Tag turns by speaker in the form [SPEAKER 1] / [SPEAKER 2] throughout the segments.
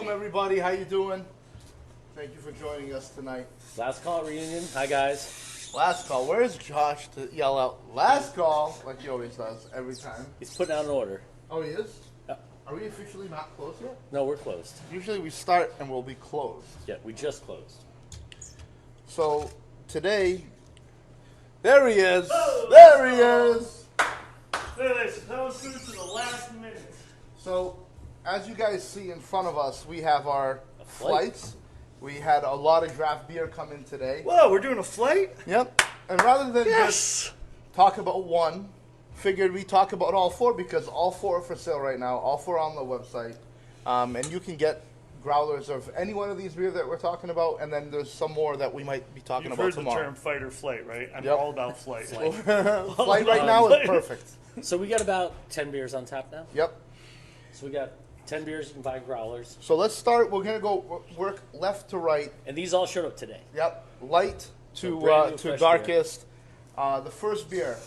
[SPEAKER 1] Welcome everybody. How you doing? Thank you for joining us tonight.
[SPEAKER 2] Last call reunion. Hi guys.
[SPEAKER 1] Last call. Where's Josh to yell out last call like he always does every time?
[SPEAKER 2] He's putting out an order.
[SPEAKER 1] Oh, he is?
[SPEAKER 2] Yeah.
[SPEAKER 1] Are we officially not closed yet?
[SPEAKER 2] No, we're closed.
[SPEAKER 1] Usually we start and we'll be closed.
[SPEAKER 2] Yeah, we just closed.
[SPEAKER 1] So today, there he is. Oh, there he is.
[SPEAKER 3] That was through to the last minute.
[SPEAKER 1] So, as you guys see in front of us, we have our
[SPEAKER 2] flight.
[SPEAKER 1] flights. We had a lot of draft beer come in today.
[SPEAKER 3] Whoa, we're doing a flight?
[SPEAKER 1] Yep. And rather than
[SPEAKER 3] Yes!
[SPEAKER 1] just talk about one, figured we talk about all four because all four are for sale right now. All four on the website. And you can get growlers of any one of these beer that we're talking about, and then there's some more that we might be talking
[SPEAKER 3] You've
[SPEAKER 1] about
[SPEAKER 3] heard
[SPEAKER 1] tomorrow.
[SPEAKER 3] the term fight or flight, right? I'm
[SPEAKER 1] Yep.
[SPEAKER 3] all about flight.
[SPEAKER 1] Flight right now is perfect.
[SPEAKER 2] So we got about 10 beers on tap now.
[SPEAKER 1] Yep.
[SPEAKER 2] So we got 10 beers. You can buy growlers.
[SPEAKER 1] So let's start. We're gonna go work left to right.
[SPEAKER 2] And these all showed up today.
[SPEAKER 1] Yep. Light
[SPEAKER 2] So brand new
[SPEAKER 1] to
[SPEAKER 2] fresh
[SPEAKER 1] darkest. The first beer.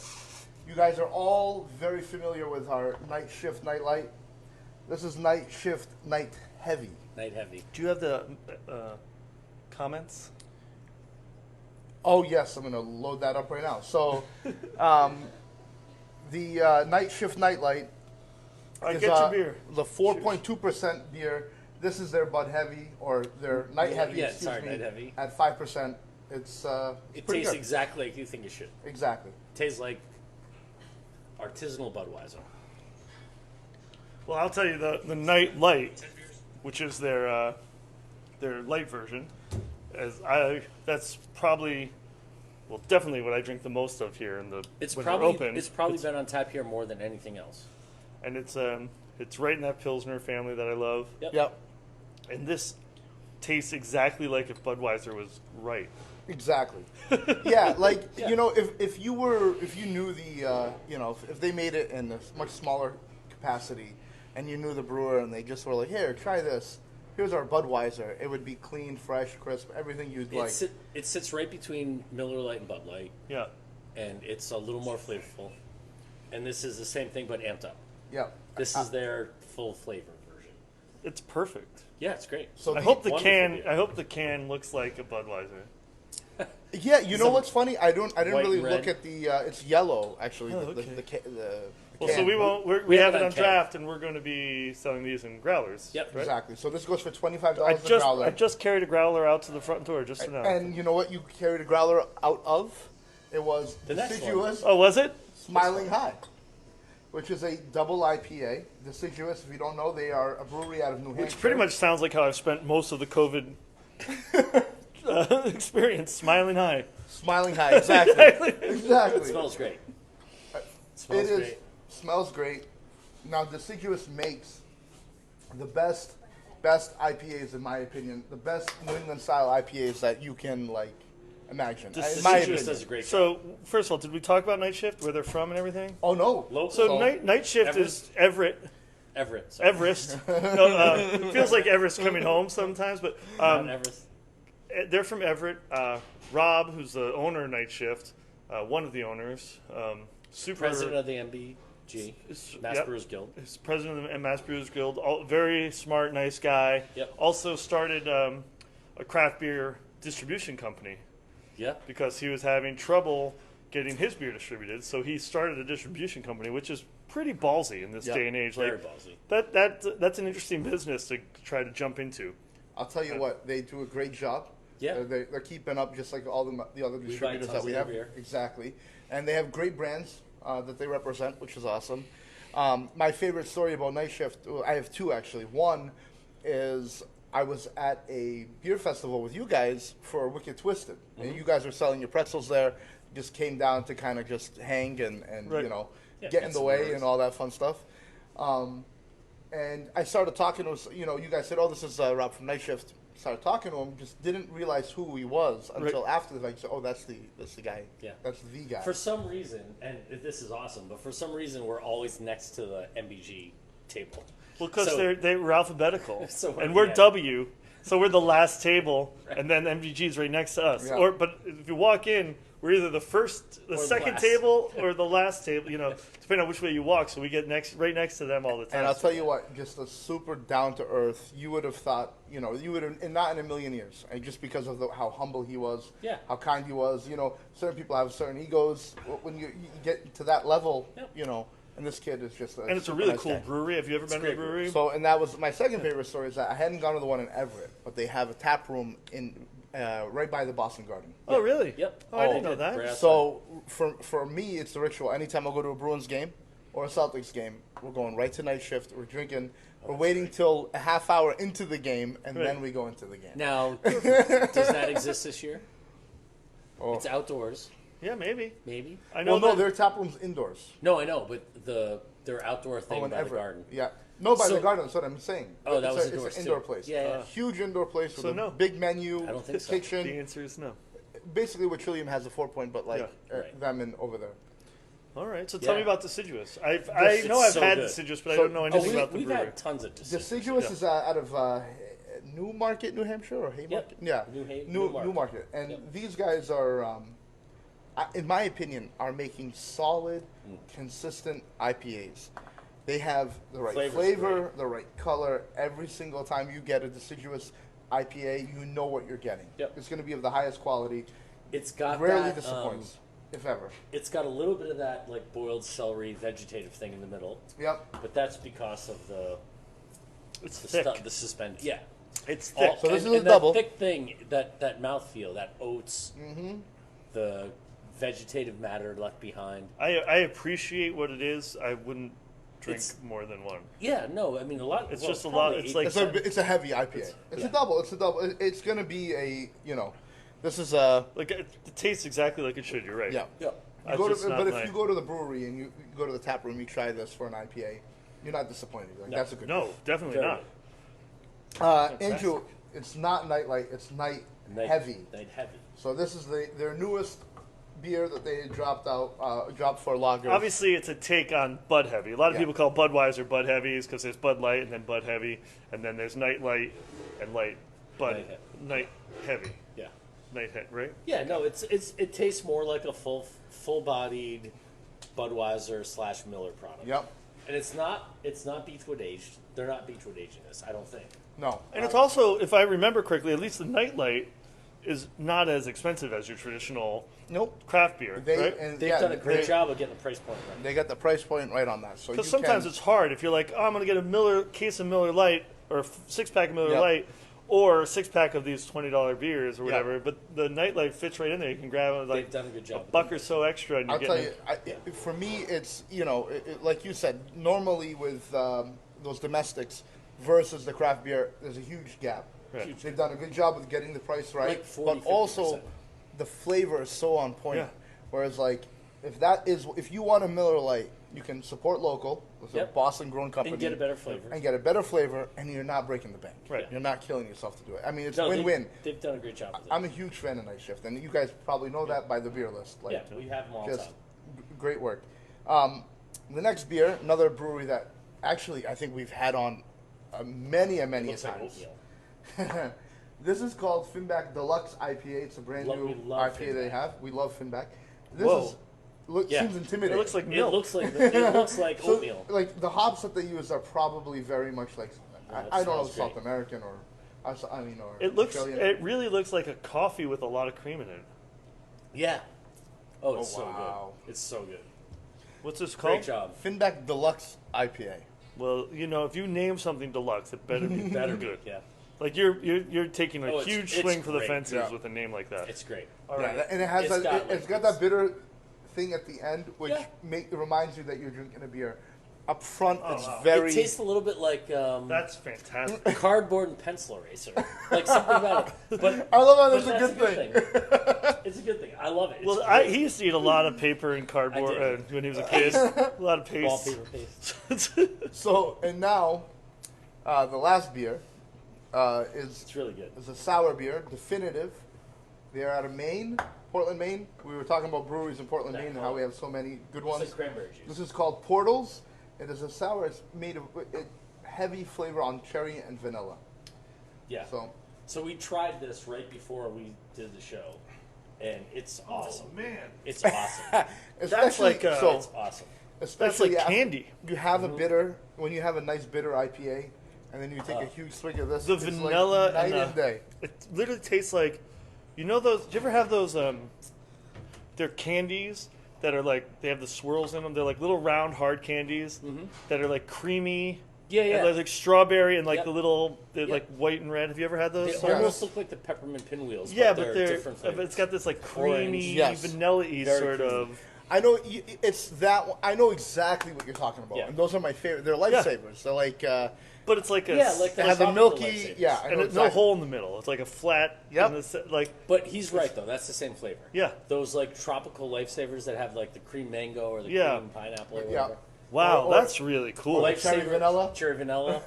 [SPEAKER 1] You guys are all very familiar with our Nightshift Night Light. This is Nightshift Night Heavy.
[SPEAKER 2] Night heavy.
[SPEAKER 3] Do you have the comments?
[SPEAKER 1] Oh yes, I'm gonna load that up right now. So, the Nightshift Night Light is
[SPEAKER 3] Get your beer.
[SPEAKER 1] the 4.2% beer. This is their Bud Heavy or their Night Heavy.
[SPEAKER 2] Yeah,
[SPEAKER 1] excuse
[SPEAKER 2] sorry,
[SPEAKER 1] me,
[SPEAKER 2] Night Heavy.
[SPEAKER 1] at 5%. It's
[SPEAKER 2] It
[SPEAKER 1] pretty
[SPEAKER 2] tastes
[SPEAKER 1] good.
[SPEAKER 2] exactly like you think it should.
[SPEAKER 1] Exactly.
[SPEAKER 2] It tastes like artisanal Budweiser.
[SPEAKER 3] Well, I'll tell you the Night Light, which is their light version. That's probably, well, definitely what I drink the most of here in the
[SPEAKER 2] It's
[SPEAKER 3] when
[SPEAKER 2] probably
[SPEAKER 3] we're open.
[SPEAKER 2] been on tap here more than anything else.
[SPEAKER 3] And it's right in that Pilsner family that I love.
[SPEAKER 1] Yep.
[SPEAKER 3] And this tastes exactly like if Budweiser was right.
[SPEAKER 1] Exactly. Yeah, like
[SPEAKER 2] Yeah.
[SPEAKER 1] you know, if you knew the if they made it in a much smaller capacity, and you knew the brewer, and they just were like, here, try this. Here's our Budweiser. It would be clean, fresh, crisp, everything you'd like.
[SPEAKER 2] It sits right between Miller Lite and Bud Light,
[SPEAKER 3] Yeah.
[SPEAKER 2] and it's a little more flavorful. And this is the same thing but amped up.
[SPEAKER 1] Yeah.
[SPEAKER 2] This is their full flavor version.
[SPEAKER 3] It's perfect.
[SPEAKER 2] Yeah, it's great.
[SPEAKER 1] So
[SPEAKER 3] I hope the
[SPEAKER 2] wonderful
[SPEAKER 3] can.
[SPEAKER 2] beer.
[SPEAKER 3] I hope the can looks like a Budweiser.
[SPEAKER 1] Yeah, you know
[SPEAKER 2] Some
[SPEAKER 1] what's funny? I didn't
[SPEAKER 2] white
[SPEAKER 1] really
[SPEAKER 2] and red.
[SPEAKER 1] look at the. It's yellow actually.
[SPEAKER 3] Oh,
[SPEAKER 1] the,
[SPEAKER 3] okay.
[SPEAKER 1] the
[SPEAKER 3] Well,
[SPEAKER 1] can.
[SPEAKER 3] so we won't. We
[SPEAKER 2] We
[SPEAKER 3] have
[SPEAKER 2] have
[SPEAKER 3] it
[SPEAKER 2] it
[SPEAKER 3] on
[SPEAKER 2] on can.
[SPEAKER 3] draft, and we're going to be selling these in growlers.
[SPEAKER 2] Yep.
[SPEAKER 3] Right?
[SPEAKER 1] Exactly. So this goes for $25
[SPEAKER 3] I
[SPEAKER 1] a growler.
[SPEAKER 3] just carried a growler out to the front door just now.
[SPEAKER 1] And you know what you carried a growler out of? It was
[SPEAKER 2] The next one.
[SPEAKER 1] Deciduous
[SPEAKER 3] Oh, was it?
[SPEAKER 1] Smiling High, which is a double IPA. Deciduous, if you don't know, they are a brewery out of New Hampshire.
[SPEAKER 3] Which pretty much sounds like how I've spent most of the COVID experience. Smiling high.
[SPEAKER 1] Smiling High, exactly. Exactly.
[SPEAKER 2] It smells great.
[SPEAKER 1] It
[SPEAKER 2] Smells
[SPEAKER 1] is.
[SPEAKER 2] great.
[SPEAKER 1] Smells great. Now, Deciduous makes the best IPAs, in my opinion. The best New England style IPAs that you can imagine. In my
[SPEAKER 2] Deciduous
[SPEAKER 1] opinion.
[SPEAKER 2] does a great job.
[SPEAKER 3] So, first of all, did we talk about Nightshift, where they're from and everything?
[SPEAKER 1] Oh no.
[SPEAKER 2] Local.
[SPEAKER 3] So, Nightshift
[SPEAKER 2] Everest?
[SPEAKER 3] is
[SPEAKER 2] Everett. Sorry.
[SPEAKER 3] Everest. No, it feels like Everest coming home sometimes, but
[SPEAKER 2] Not Everest.
[SPEAKER 3] they're from Everett. Rob, who's the owner of Nightshift, one of the owners, super
[SPEAKER 2] President of the MBG, Mass
[SPEAKER 3] Yep.
[SPEAKER 2] Brewers Guild.
[SPEAKER 3] He's president of the Mass Brewers Guild. Very smart, nice guy.
[SPEAKER 2] Yep.
[SPEAKER 3] Also started a craft beer distribution company
[SPEAKER 2] Yep.
[SPEAKER 3] because he was having trouble getting his beer distributed. So he started a distribution company, which is pretty ballsy in this
[SPEAKER 1] Yep.
[SPEAKER 3] day and age.
[SPEAKER 2] Very
[SPEAKER 3] Like
[SPEAKER 2] ballsy.
[SPEAKER 3] that's an interesting business to try to jump into.
[SPEAKER 1] I'll tell you what, they do a great job.
[SPEAKER 2] Yeah.
[SPEAKER 1] They're keeping up just like all the other distributors
[SPEAKER 2] tons
[SPEAKER 1] that we
[SPEAKER 2] of
[SPEAKER 1] have.
[SPEAKER 2] their beer.
[SPEAKER 1] Exactly. And they have great brands that they represent, which is awesome. My favorite story about Nightshift, well, I have two actually. One is I was at a beer festival with you guys for Wicked Twisted. And you guys were selling your pretzels there. Just came down to kind of just hang and
[SPEAKER 3] Right.
[SPEAKER 2] Yeah,
[SPEAKER 1] get in
[SPEAKER 2] get
[SPEAKER 1] the
[SPEAKER 2] some
[SPEAKER 1] way
[SPEAKER 2] words.
[SPEAKER 1] and all that fun stuff. And I started talking to you guys said, oh, this is Rob from Nightshift. Started talking to him, just didn't realize who he was until after the fact. So, oh, that's the guy.
[SPEAKER 2] Yeah.
[SPEAKER 1] That's the guy.
[SPEAKER 2] For some reason, and this is awesome, but for some reason we're always next to the MBG table.
[SPEAKER 3] Well, because
[SPEAKER 2] So-
[SPEAKER 3] they were alphabetical,
[SPEAKER 2] So
[SPEAKER 3] and we're
[SPEAKER 2] yeah.
[SPEAKER 3] W, so we're the last table, and then MVG's right next to us.
[SPEAKER 1] Yeah.
[SPEAKER 3] But if you walk in, we're either the
[SPEAKER 2] the
[SPEAKER 3] second
[SPEAKER 2] last.
[SPEAKER 3] table, or the last table. You know, depending on which way you walk. So we get right next to them all the time.
[SPEAKER 1] And I'll tell you what, just a super down to earth. You would have thought, you know, you would have, and not in a million years, and just because of how humble he was,
[SPEAKER 2] Yeah.
[SPEAKER 1] how kind he was. You know, certain people have certain egos. When you get to that level,
[SPEAKER 2] Yep.
[SPEAKER 1] you know, and this kid is just.
[SPEAKER 3] And it's a
[SPEAKER 1] super
[SPEAKER 3] really
[SPEAKER 1] nice
[SPEAKER 3] cool
[SPEAKER 1] guy.
[SPEAKER 3] brewery. Have you ever been to the
[SPEAKER 2] great
[SPEAKER 3] brewery?
[SPEAKER 1] So, and that was my second favorite story. Is that I hadn't gone to the one in Everett, but they have a tap room in right by the Boston Garden.
[SPEAKER 3] Oh, really?
[SPEAKER 2] Yep.
[SPEAKER 3] Oh, I didn't
[SPEAKER 1] Oh.
[SPEAKER 3] know that.
[SPEAKER 2] Right outside.
[SPEAKER 1] So for me, it's the ritual. Anytime I go to a Bruins game or a Celtics game, we're going right to Nightshift. We're drinking. We're waiting till a half hour into the game, and
[SPEAKER 3] Right.
[SPEAKER 1] then we go into the game.
[SPEAKER 2] Now, does that exist this year?
[SPEAKER 1] Oh.
[SPEAKER 2] It's outdoors,
[SPEAKER 3] Yeah, maybe.
[SPEAKER 2] maybe.
[SPEAKER 3] I know.
[SPEAKER 1] Well, no,
[SPEAKER 3] that-
[SPEAKER 1] their tap room's indoors.
[SPEAKER 2] No, I know, but their outdoor thing
[SPEAKER 1] in
[SPEAKER 2] by the
[SPEAKER 1] Everett.
[SPEAKER 2] garden.
[SPEAKER 1] Yeah. No, by
[SPEAKER 2] So-
[SPEAKER 1] the garden. That's what I'm saying.
[SPEAKER 2] Oh, that
[SPEAKER 1] it's
[SPEAKER 2] was
[SPEAKER 1] it's
[SPEAKER 2] indoors
[SPEAKER 1] an indoor
[SPEAKER 2] too.
[SPEAKER 1] place.
[SPEAKER 2] Yeah, yeah.
[SPEAKER 1] Huge indoor place with
[SPEAKER 3] So
[SPEAKER 1] a
[SPEAKER 3] no.
[SPEAKER 1] big menu.
[SPEAKER 2] I don't think so.
[SPEAKER 3] the
[SPEAKER 1] Kitchen.
[SPEAKER 3] answer is no.
[SPEAKER 1] Basically, what Trillium has a 4-point, but like
[SPEAKER 3] Yeah.
[SPEAKER 2] Right.
[SPEAKER 1] them in over there.
[SPEAKER 3] All right. So tell
[SPEAKER 2] Yeah.
[SPEAKER 3] me about Deciduous. I
[SPEAKER 2] It's
[SPEAKER 3] know I've
[SPEAKER 2] so
[SPEAKER 3] had
[SPEAKER 2] good.
[SPEAKER 3] Deciduous, but I
[SPEAKER 1] So-
[SPEAKER 3] don't know
[SPEAKER 2] Oh,
[SPEAKER 3] anything about the
[SPEAKER 2] we've
[SPEAKER 3] brewery.
[SPEAKER 2] had tons of decisions.
[SPEAKER 1] Deciduous
[SPEAKER 3] Yeah.
[SPEAKER 1] is out of Newmarket, New Hampshire, or Haymarket? Yeah,
[SPEAKER 2] Newmarket.
[SPEAKER 1] Newmarket. And
[SPEAKER 2] Yep.
[SPEAKER 1] these guys are, in my opinion, are making solid,
[SPEAKER 2] Mm.
[SPEAKER 1] consistent IPAs. They have the right
[SPEAKER 2] Flavor's
[SPEAKER 1] flavor,
[SPEAKER 2] great.
[SPEAKER 1] the right color. Every single time you get a Deciduous IPA, you know what you're getting.
[SPEAKER 2] Yep.
[SPEAKER 1] It's going to be of the highest quality.
[SPEAKER 2] It's got
[SPEAKER 1] Rarely
[SPEAKER 2] that,
[SPEAKER 1] disappoints, if ever.
[SPEAKER 2] it's got a little bit of that like boiled celery vegetative thing in the middle,
[SPEAKER 1] Yep.
[SPEAKER 2] but that's because of the
[SPEAKER 3] It's thick.
[SPEAKER 2] the suspended. Yeah.
[SPEAKER 3] It's
[SPEAKER 2] All-
[SPEAKER 3] thick.
[SPEAKER 1] So this
[SPEAKER 2] and,
[SPEAKER 1] is a
[SPEAKER 2] and
[SPEAKER 1] double.
[SPEAKER 2] That thick thing, that mouthfeel, that oats, the vegetative matter left behind.
[SPEAKER 3] I appreciate what it is. I wouldn't drink
[SPEAKER 2] It's-
[SPEAKER 3] more than one.
[SPEAKER 2] Yeah, no, I mean a lot.
[SPEAKER 3] It's
[SPEAKER 2] well,
[SPEAKER 3] just a lot-
[SPEAKER 2] probably
[SPEAKER 3] it's like-
[SPEAKER 1] It's a heavy IPA. It's
[SPEAKER 2] yeah.
[SPEAKER 1] a double. It's a double. It's going to be a, you know, this is a.
[SPEAKER 3] Like it tastes exactly like it should. You're right.
[SPEAKER 1] Yeah.
[SPEAKER 2] Yeah.
[SPEAKER 1] You go
[SPEAKER 3] Just
[SPEAKER 1] to,
[SPEAKER 3] not
[SPEAKER 1] but if
[SPEAKER 3] my-
[SPEAKER 1] you go to the brewery and you go to the tap room, you try this for an IPA, you're not disappointed. Like,
[SPEAKER 2] No.
[SPEAKER 1] that's a good.
[SPEAKER 3] No, definitely
[SPEAKER 2] Very
[SPEAKER 3] not.
[SPEAKER 1] Andrew, it's not Night Light. It's Night Heavy.
[SPEAKER 2] Night heavy.
[SPEAKER 1] So this is their newest beer that they dropped for lager.
[SPEAKER 3] Obviously, it's a take on Bud Heavy. A lot of
[SPEAKER 1] Yeah.
[SPEAKER 3] people call Budweiser Bud Heavies because there's Bud Light and then Bud Heavy, and then there's Night Light and Light Bud Night Heavy.
[SPEAKER 2] Yeah.
[SPEAKER 3] Night Head, right?
[SPEAKER 2] Yeah, no, it tastes more like a full-bodied Budweiser / Miller product.
[SPEAKER 1] Yep.
[SPEAKER 2] And it's not Beechwood aged. They're not Beechwood aging this, I don't think.
[SPEAKER 1] No.
[SPEAKER 3] And it's also, if I remember correctly, at least the Night Light is not as expensive as your traditional
[SPEAKER 1] Nope.
[SPEAKER 3] craft beer,
[SPEAKER 1] They
[SPEAKER 3] right?
[SPEAKER 1] and
[SPEAKER 2] They've
[SPEAKER 1] yeah,
[SPEAKER 2] done a great
[SPEAKER 1] they-
[SPEAKER 2] job of getting the price point right.
[SPEAKER 1] They got the price point right on that. So
[SPEAKER 3] Because
[SPEAKER 1] you
[SPEAKER 3] sometimes
[SPEAKER 1] can,
[SPEAKER 3] it's hard if you're like, oh, I'm going to get a case of Miller Light or a 6-pack of Miller
[SPEAKER 1] Yep.
[SPEAKER 3] Light or a 6-pack of these $20 beers or
[SPEAKER 1] Yeah.
[SPEAKER 3] whatever. But the Night Light fits right in there. You can grab it like
[SPEAKER 2] They've done a good
[SPEAKER 3] a
[SPEAKER 2] job.
[SPEAKER 3] buck or so extra, and you're
[SPEAKER 1] I'll tell
[SPEAKER 3] getting
[SPEAKER 1] you, for me, it's, you know, like you said, normally with those domestics versus the craft beer, there's a huge gap.
[SPEAKER 3] Right.
[SPEAKER 1] They've done a good job with getting the price right,
[SPEAKER 2] Like 40,
[SPEAKER 1] but also
[SPEAKER 2] 50%.
[SPEAKER 1] the flavor is so on point.
[SPEAKER 3] Yeah.
[SPEAKER 1] Whereas, like, if you want a Miller Lite, you can support local with
[SPEAKER 2] Yep.
[SPEAKER 1] a Boston-grown company
[SPEAKER 2] And get a better flavor.
[SPEAKER 1] and get a better flavor, and you're not breaking the bank.
[SPEAKER 3] Right.
[SPEAKER 1] You're not killing yourself to do it. I mean, it's
[SPEAKER 2] No,
[SPEAKER 1] win-win.
[SPEAKER 2] They've done a great job with it.
[SPEAKER 1] I'm a huge fan of Nightshift, and you guys probably know that by the beer list. Like,
[SPEAKER 2] Yeah, we have them all the
[SPEAKER 1] just
[SPEAKER 2] time.
[SPEAKER 1] great work. The next beer, another brewery that actually I think we've had on many
[SPEAKER 2] Looks like
[SPEAKER 1] times.
[SPEAKER 2] oatmeal.
[SPEAKER 1] This is called Finback Deluxe IPA. It's a brand
[SPEAKER 2] We
[SPEAKER 1] new
[SPEAKER 2] love
[SPEAKER 1] IPA they
[SPEAKER 2] Finback.
[SPEAKER 1] have. We love Finback. This
[SPEAKER 3] Whoa.
[SPEAKER 2] Yeah.
[SPEAKER 1] seems intimidating.
[SPEAKER 3] It looks like
[SPEAKER 2] It
[SPEAKER 3] milk.
[SPEAKER 2] looks like
[SPEAKER 1] So,
[SPEAKER 2] oatmeal.
[SPEAKER 1] like the hops that they use are probably very much like
[SPEAKER 2] that
[SPEAKER 1] I don't know,
[SPEAKER 2] smells
[SPEAKER 1] South
[SPEAKER 2] great.
[SPEAKER 1] American or or
[SPEAKER 3] It looks.
[SPEAKER 1] Australian.
[SPEAKER 3] It really looks like a coffee with a lot of cream in it.
[SPEAKER 2] Yeah. Oh, it's
[SPEAKER 1] Oh,
[SPEAKER 2] so
[SPEAKER 1] wow.
[SPEAKER 2] good. It's so good.
[SPEAKER 3] What's this
[SPEAKER 2] Great
[SPEAKER 3] called?
[SPEAKER 2] job.
[SPEAKER 1] Finback Deluxe IPA.
[SPEAKER 3] Well, you know, if you name something deluxe, it better be
[SPEAKER 2] Better
[SPEAKER 3] good.
[SPEAKER 2] Yeah.
[SPEAKER 3] Like you're taking a
[SPEAKER 2] Oh, it's-
[SPEAKER 3] huge
[SPEAKER 2] it's
[SPEAKER 3] swing for the
[SPEAKER 2] great.
[SPEAKER 3] fences
[SPEAKER 1] Yeah.
[SPEAKER 3] with a name like that.
[SPEAKER 2] It's great.
[SPEAKER 3] All right.
[SPEAKER 1] Yeah, and it has
[SPEAKER 2] It's got,
[SPEAKER 1] it's
[SPEAKER 2] like,
[SPEAKER 1] got that bitter thing at the end, which
[SPEAKER 2] Yeah.
[SPEAKER 1] reminds you that you're drinking a beer. Up front, it's
[SPEAKER 3] wow.
[SPEAKER 1] very
[SPEAKER 2] It tastes a little bit like
[SPEAKER 3] That's fantastic.
[SPEAKER 2] cardboard and pencil eraser. Like something about it. But
[SPEAKER 1] I love how
[SPEAKER 2] but
[SPEAKER 1] that's a good thing.
[SPEAKER 2] It's a good thing. I love it. It's
[SPEAKER 3] Well,
[SPEAKER 2] great.
[SPEAKER 3] he used to eat a lot of paper and cardboard
[SPEAKER 2] I did.
[SPEAKER 3] when he was a kid. A lot of paste.
[SPEAKER 2] Wallpaper paste.
[SPEAKER 1] So, and now, the last beer is
[SPEAKER 2] It's really good.
[SPEAKER 1] a sour beer, Definitive. They're out of Maine, Portland, Maine. We were talking about breweries in Portland, Maine, and how we have so many good
[SPEAKER 2] It's
[SPEAKER 1] ones.
[SPEAKER 2] like cranberry juice.
[SPEAKER 1] This is called Portals. It is a sour. It's made of heavy flavor on cherry and vanilla.
[SPEAKER 2] Yeah.
[SPEAKER 1] So,
[SPEAKER 2] So we tried this right before we did the show, and it's awesome.
[SPEAKER 3] Oh man,
[SPEAKER 2] It's awesome.
[SPEAKER 1] Especially,
[SPEAKER 3] like,
[SPEAKER 1] so,
[SPEAKER 2] It's awesome.
[SPEAKER 3] that's
[SPEAKER 1] especially
[SPEAKER 3] like
[SPEAKER 1] after
[SPEAKER 3] candy.
[SPEAKER 1] You have a bitter, when you have a nice bitter IPA, and then you take a huge swig of this.
[SPEAKER 3] The
[SPEAKER 1] it's
[SPEAKER 3] vanilla
[SPEAKER 1] like night
[SPEAKER 3] and
[SPEAKER 1] and day.
[SPEAKER 3] It literally tastes like, you know those. Do you ever have those? They're candies that are like they have the swirls in them. They're like little round hard candies that are like creamy.
[SPEAKER 2] Yeah,
[SPEAKER 3] And
[SPEAKER 2] yeah.
[SPEAKER 3] like strawberry and like
[SPEAKER 2] Yep.
[SPEAKER 3] the little, they're
[SPEAKER 2] Yep.
[SPEAKER 3] like white and red. Have you ever had those?
[SPEAKER 2] They
[SPEAKER 1] Yes.
[SPEAKER 2] almost look like the peppermint pinwheels.
[SPEAKER 3] Yeah,
[SPEAKER 2] but
[SPEAKER 3] but
[SPEAKER 2] they're different
[SPEAKER 3] but
[SPEAKER 2] flavors.
[SPEAKER 3] it's got this like
[SPEAKER 2] Orange.
[SPEAKER 3] creamy,
[SPEAKER 1] Yes.
[SPEAKER 3] vanilla-y
[SPEAKER 2] Very
[SPEAKER 3] sort
[SPEAKER 2] creamy.
[SPEAKER 3] of.
[SPEAKER 1] I know it's that. I know exactly what you're talking about,
[SPEAKER 2] Yeah.
[SPEAKER 1] and those are my favorite. They're lifesavers. They're like
[SPEAKER 3] But it's like a
[SPEAKER 2] Yeah, like
[SPEAKER 1] they
[SPEAKER 2] the
[SPEAKER 1] have the
[SPEAKER 2] tropical
[SPEAKER 1] milky.
[SPEAKER 2] lifesavers.
[SPEAKER 1] Yeah, I
[SPEAKER 3] and
[SPEAKER 1] know
[SPEAKER 3] it's no
[SPEAKER 1] exactly.
[SPEAKER 3] hole in the middle. It's like a flat.
[SPEAKER 1] Yep.
[SPEAKER 3] in the like
[SPEAKER 2] But he's right though. That's the same flavor.
[SPEAKER 3] Yeah.
[SPEAKER 2] Those like tropical lifesavers that have like the cream mango or the
[SPEAKER 3] Yeah.
[SPEAKER 2] cream pineapple or
[SPEAKER 1] Yeah.
[SPEAKER 2] whatever.
[SPEAKER 3] wow,
[SPEAKER 1] or-
[SPEAKER 3] that's really cool.
[SPEAKER 1] like cherry vanilla?
[SPEAKER 2] Cherry vanilla.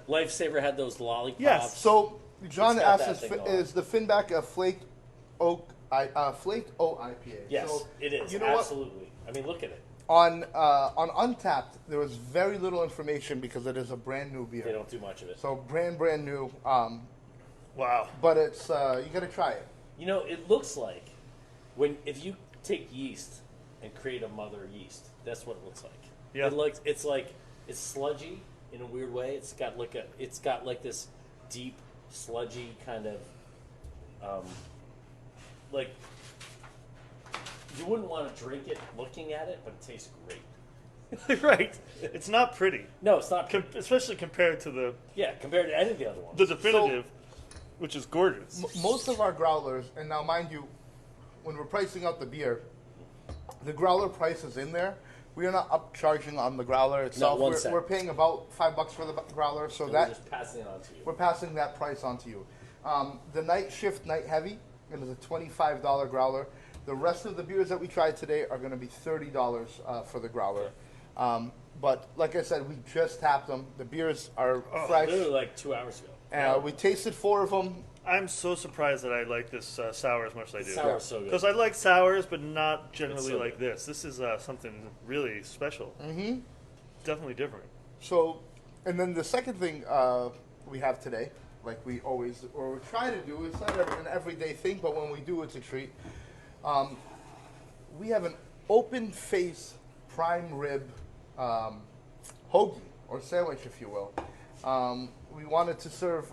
[SPEAKER 2] Lifesaver had those lollipops.
[SPEAKER 3] Yes.
[SPEAKER 1] So John
[SPEAKER 2] It's got
[SPEAKER 1] asked,
[SPEAKER 2] that thing going.
[SPEAKER 1] is the Finback a flaked oak IPA?
[SPEAKER 2] Yes,
[SPEAKER 1] So,
[SPEAKER 2] it is.
[SPEAKER 1] You know what?
[SPEAKER 2] Absolutely. I mean, look at it.
[SPEAKER 1] On Untapped, there was very little information because it is a brand new beer.
[SPEAKER 2] They don't do much of it.
[SPEAKER 1] So brand new.
[SPEAKER 3] Wow.
[SPEAKER 1] But it's you got to try it.
[SPEAKER 2] You know, it looks like if you take yeast and create a mother yeast, that's what it looks like.
[SPEAKER 3] Yeah.
[SPEAKER 2] It's sludgy in a weird way. It's got like this deep sludgy kind of like you wouldn't want to drink it looking at it, but it tastes great.
[SPEAKER 3] Right. It's not pretty,
[SPEAKER 2] No, it's not.
[SPEAKER 3] especially compared to the
[SPEAKER 2] Compared to any of the other ones.
[SPEAKER 3] definitive, which is gorgeous.
[SPEAKER 1] Most of our growlers, and now mind you, when we're pricing out the beer, the growler price is in there. We are not upcharging on the growler itself.
[SPEAKER 2] one
[SPEAKER 1] We're,
[SPEAKER 2] cent.
[SPEAKER 1] we're paying about $5 for the growler, so
[SPEAKER 2] And
[SPEAKER 1] that
[SPEAKER 2] we're just passing it on to you.
[SPEAKER 1] we're passing that price on to you. The Nightshift Night Heavy, it is a $25 growler. The rest of the beers that we tried today are going to be $30 for the growler. But like I said, we just tapped them. The beers are fresh.
[SPEAKER 2] Literally like 2 hours ago.
[SPEAKER 1] We tasted 4 of them.
[SPEAKER 3] I'm so surprised that I like this sour as much as I do.
[SPEAKER 2] Sour's so good.
[SPEAKER 3] Because I like sours, but not generally
[SPEAKER 2] so
[SPEAKER 3] like
[SPEAKER 2] good.
[SPEAKER 3] this. This is something really special.
[SPEAKER 1] Mm-hmm.
[SPEAKER 3] Definitely different.
[SPEAKER 1] So, and then the second thing we have today, like we always, or we try to do, it's not an everyday thing, but when we do, it's a treat. We have an open face prime rib hoagie, or sandwich, if you will. We wanted to serve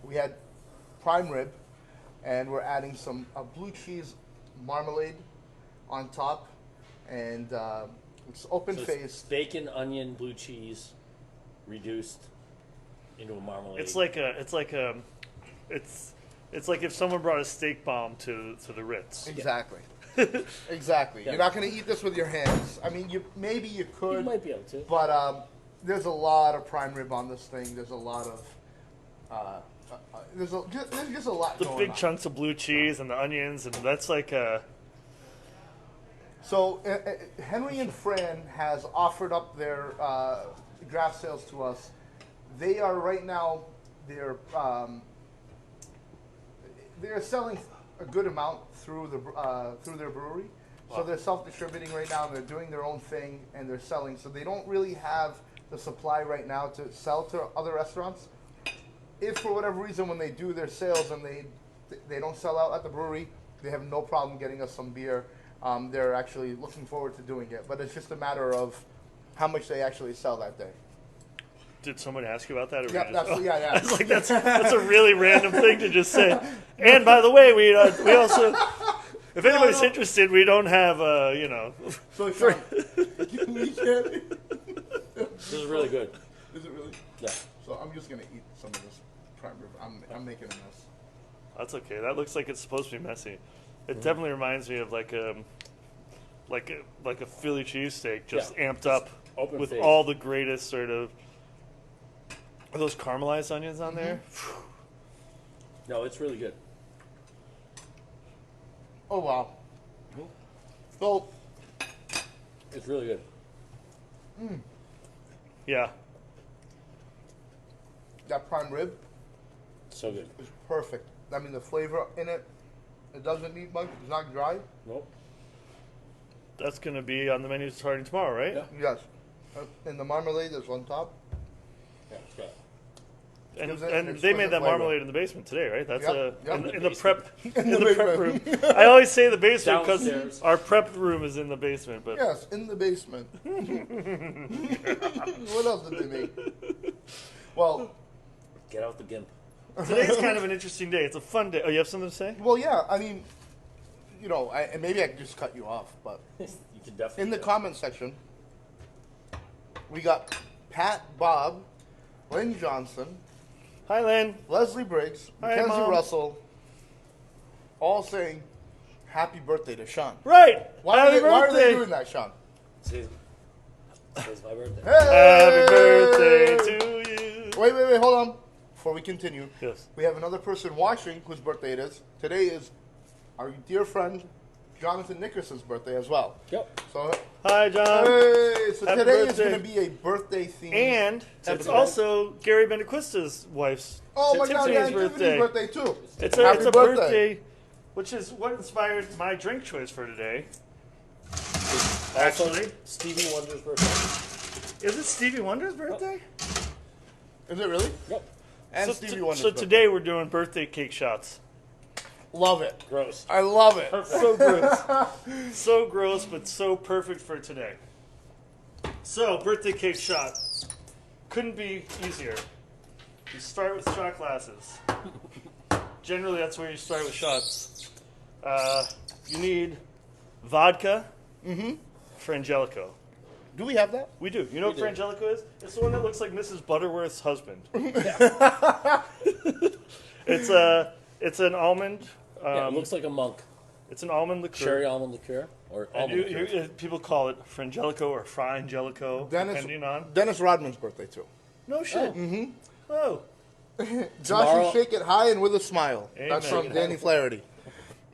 [SPEAKER 1] we had prime rib, and we're adding some blue cheese marmalade on top, and it's open
[SPEAKER 2] So
[SPEAKER 1] face.
[SPEAKER 2] it's bacon, onion, blue cheese, reduced into a marmalade.
[SPEAKER 3] It's like if someone brought a steak bomb to the Ritz.
[SPEAKER 1] Exactly. Exactly.
[SPEAKER 2] Yeah.
[SPEAKER 1] You're not going to eat this with your hands. I mean, maybe you could,
[SPEAKER 2] you might be able to.
[SPEAKER 1] but there's a lot of prime rib on this thing. There's a lot of there's just a lot
[SPEAKER 3] The
[SPEAKER 1] going
[SPEAKER 3] big
[SPEAKER 1] on.
[SPEAKER 3] chunks of blue cheese and the onions, and that's like
[SPEAKER 1] So Henry and Fran has offered up their draft sales to us. They are right now they're selling a good amount through their brewery. So they're self-distributing right now. They're doing their own thing and they're selling. So they don't really have the supply right now to sell to other restaurants. If for whatever reason when they do their sales and they don't sell out at the brewery, they have no problem getting us some beer. They're actually looking forward to doing it, but it's just a matter of how much they actually sell that day.
[SPEAKER 3] Did someone ask you about that? Or
[SPEAKER 1] Yeah,
[SPEAKER 3] were you just,
[SPEAKER 1] that's, yeah, yeah.
[SPEAKER 3] I was like, that's a really random thing to just say. And by the way, we also, if anybody's interested, we don't have
[SPEAKER 1] So Sean, can we share it?
[SPEAKER 2] This is really good.
[SPEAKER 1] Is it really?
[SPEAKER 2] Yeah.
[SPEAKER 1] So I'm just gonna eat some of this prime rib. I'm making a mess.
[SPEAKER 3] That's okay. That looks like it's supposed to be messy. It definitely reminds me of like a Philly cheesesteak just
[SPEAKER 2] Yeah.
[SPEAKER 3] amped up
[SPEAKER 2] Open
[SPEAKER 3] with
[SPEAKER 2] face.
[SPEAKER 3] all the greatest sort of. Are those caramelized onions on there?
[SPEAKER 2] No, it's really good.
[SPEAKER 1] Oh wow. So
[SPEAKER 2] It's really good.
[SPEAKER 3] Yeah.
[SPEAKER 1] that prime rib
[SPEAKER 2] So good.
[SPEAKER 1] is perfect. I mean the flavor in it. It doesn't need much. It's not dry.
[SPEAKER 2] Nope.
[SPEAKER 3] That's going to be on the menu starting tomorrow, right?
[SPEAKER 2] Yeah.
[SPEAKER 1] Yes. And the marmalade is on top.
[SPEAKER 2] Yeah, it's good.
[SPEAKER 3] And,
[SPEAKER 1] Gives it
[SPEAKER 3] and
[SPEAKER 1] an
[SPEAKER 3] they made
[SPEAKER 1] exquisite
[SPEAKER 3] that
[SPEAKER 1] flavor.
[SPEAKER 3] marmalade in the basement today, right? That's
[SPEAKER 1] Yep.
[SPEAKER 3] in the prep
[SPEAKER 1] In
[SPEAKER 3] in
[SPEAKER 1] the
[SPEAKER 3] the prep room.
[SPEAKER 1] basement.
[SPEAKER 3] I always say the basement because
[SPEAKER 2] Downstairs.
[SPEAKER 3] our prep room is in the basement. But
[SPEAKER 1] Yes, in the basement. What else did they make? Well,
[SPEAKER 2] Get out the gimp.
[SPEAKER 3] today's kind of an interesting day. It's a fun day. Oh, you have something to say?
[SPEAKER 1] well, yeah. I mean, you know, and maybe I could just cut you off, but
[SPEAKER 2] You can definitely.
[SPEAKER 1] in the
[SPEAKER 2] do it.
[SPEAKER 1] comment section, we got Pat, Bob, Lynn Johnson,
[SPEAKER 3] Hi, Lynn.
[SPEAKER 1] Leslie Briggs,
[SPEAKER 3] Hi,
[SPEAKER 1] Mackenzie
[SPEAKER 3] Mom.
[SPEAKER 1] Russell, all saying happy birthday to Shawn.
[SPEAKER 3] Right.
[SPEAKER 1] Why
[SPEAKER 3] Happy
[SPEAKER 1] are they
[SPEAKER 3] birthday.
[SPEAKER 1] doing that, Shawn?
[SPEAKER 2] Today's my birthday.
[SPEAKER 3] Happy
[SPEAKER 1] Hey!
[SPEAKER 3] birthday to you.
[SPEAKER 1] Wait, hold on. Before we continue,
[SPEAKER 3] Yes.
[SPEAKER 1] we have another person watching whose birthday it is. Today is our dear friend Jonathan Nickerson's birthday as well.
[SPEAKER 2] Yep.
[SPEAKER 1] So,
[SPEAKER 3] Hi, John.
[SPEAKER 1] hey, so
[SPEAKER 3] Happy
[SPEAKER 1] today is
[SPEAKER 3] birthday.
[SPEAKER 1] going to be a birthday theme.
[SPEAKER 3] And
[SPEAKER 2] Happy
[SPEAKER 3] it's
[SPEAKER 2] birthday.
[SPEAKER 3] also Gary Benaquista's wife's
[SPEAKER 1] oh my God, yeah,
[SPEAKER 3] Tiffany's
[SPEAKER 1] Tiffany's birthday too.
[SPEAKER 3] It's
[SPEAKER 1] Happy
[SPEAKER 3] a
[SPEAKER 1] birthday.
[SPEAKER 3] birthday, which is what inspired my drink choice for today.
[SPEAKER 2] Also,
[SPEAKER 3] Actually,
[SPEAKER 2] Stevie Wonder's birthday.
[SPEAKER 3] is it Stevie Wonder's birthday?
[SPEAKER 1] Is it really?
[SPEAKER 2] Yep.
[SPEAKER 1] And
[SPEAKER 3] So,
[SPEAKER 1] Stevie Wonder's
[SPEAKER 3] so
[SPEAKER 1] birthday.
[SPEAKER 3] today we're doing birthday cake shots.
[SPEAKER 1] Love it.
[SPEAKER 2] Gross.
[SPEAKER 1] I love it.
[SPEAKER 3] So gross. So gross, but so perfect for today. So, birthday cake shot. Couldn't be easier. You start with shot glasses. Generally, that's where you start with shots. You need vodka, Frangelico.
[SPEAKER 1] Do we have that?
[SPEAKER 3] We do. You know what
[SPEAKER 2] do.
[SPEAKER 3] Frangelico is? It's the one that looks like Mrs. Butterworth's husband. It's an almond.
[SPEAKER 2] Yeah, it looks like a monk.
[SPEAKER 3] It's an almond liqueur.
[SPEAKER 2] Cherry almond liqueur or
[SPEAKER 3] And
[SPEAKER 2] almond liqueur.
[SPEAKER 3] people call it Frangelico or Frangelico, depending on.
[SPEAKER 1] Dennis Rodman's birthday too.
[SPEAKER 3] No shit. Oh.
[SPEAKER 1] Josh,
[SPEAKER 2] Tomorrow-
[SPEAKER 1] you shake it high and with a smile. That's
[SPEAKER 3] Amen.
[SPEAKER 1] from Danny Flaherty.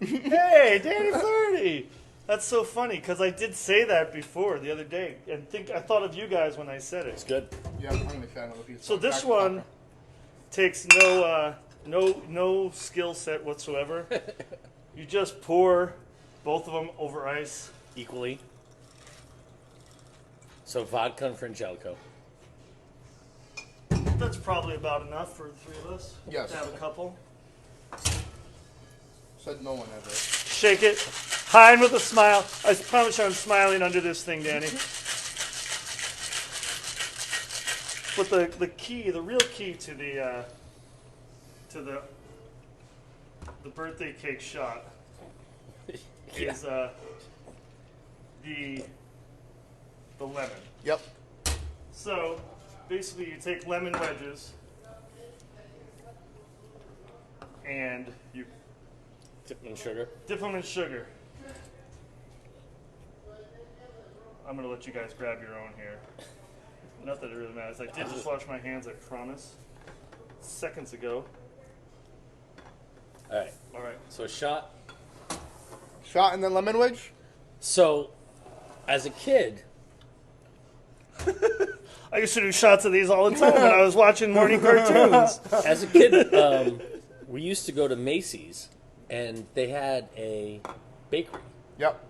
[SPEAKER 3] Hey, Danny Flaherty. That's so funny because I did say that before the other day, and I thought of you guys when I said
[SPEAKER 2] It's
[SPEAKER 3] it.
[SPEAKER 2] good.
[SPEAKER 1] Yeah, I'm gonna try another piece.
[SPEAKER 3] So this one takes no skill set whatsoever. You just pour both of them over ice.
[SPEAKER 2] Equally. So vodka and Frangelico.
[SPEAKER 3] That's probably about enough for the three of us.
[SPEAKER 1] Yes.
[SPEAKER 3] To have a couple.
[SPEAKER 1] Said no one ever.
[SPEAKER 3] Shake it. Hide with a smile. I promise you I'm smiling under this thing, Danny. But the real key to the birthday cake shot
[SPEAKER 2] Yeah.
[SPEAKER 3] is the lemon.
[SPEAKER 1] Yep.
[SPEAKER 3] So basically, you take lemon wedges and you
[SPEAKER 2] Dip in sugar.
[SPEAKER 3] dip them in sugar. I'm gonna let you guys grab your own here. Not that it really matters. I did just wash my hands, I promise. Seconds ago.
[SPEAKER 2] All right.
[SPEAKER 3] All right.
[SPEAKER 2] So a shot.
[SPEAKER 1] Shot and then lemon wedge.
[SPEAKER 2] So, as a kid,
[SPEAKER 3] I used to do shots of these all the time when I was watching morning cartoons.
[SPEAKER 2] we used to go to Macy's, and they had a bakery,
[SPEAKER 1] Yep.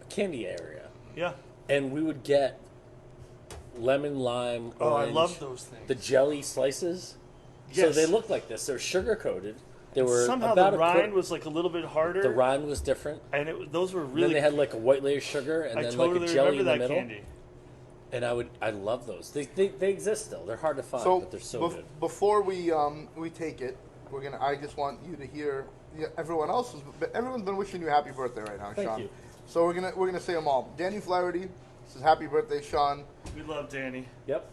[SPEAKER 2] a candy area,
[SPEAKER 3] Yeah.
[SPEAKER 2] and we would get lemon, lime,
[SPEAKER 3] Oh, I
[SPEAKER 2] orange,
[SPEAKER 3] love those things.
[SPEAKER 2] the jelly slices. So
[SPEAKER 3] Yes.
[SPEAKER 2] they looked like this. They're sugar coated. They were
[SPEAKER 3] Somehow
[SPEAKER 2] about
[SPEAKER 3] the
[SPEAKER 2] a
[SPEAKER 3] rind was like a little bit harder.
[SPEAKER 2] the rind was different.
[SPEAKER 3] and those were
[SPEAKER 2] Then
[SPEAKER 3] really.
[SPEAKER 2] they had like a white layer of sugar, and
[SPEAKER 3] I
[SPEAKER 2] then
[SPEAKER 3] totally
[SPEAKER 2] like a jelly
[SPEAKER 3] remember
[SPEAKER 2] in the
[SPEAKER 3] that
[SPEAKER 2] middle.
[SPEAKER 3] candy.
[SPEAKER 2] And I love those. They exist still. They're hard to find,
[SPEAKER 1] So
[SPEAKER 2] but they're so good.
[SPEAKER 1] before we take it, I just want you to hear everyone's been wishing you a happy birthday right now,
[SPEAKER 2] Thank
[SPEAKER 1] Shawn.
[SPEAKER 2] you.
[SPEAKER 1] So we're gonna say them all. Danny Flaherty says happy birthday, Shawn.
[SPEAKER 3] We love Danny.
[SPEAKER 2] Yep.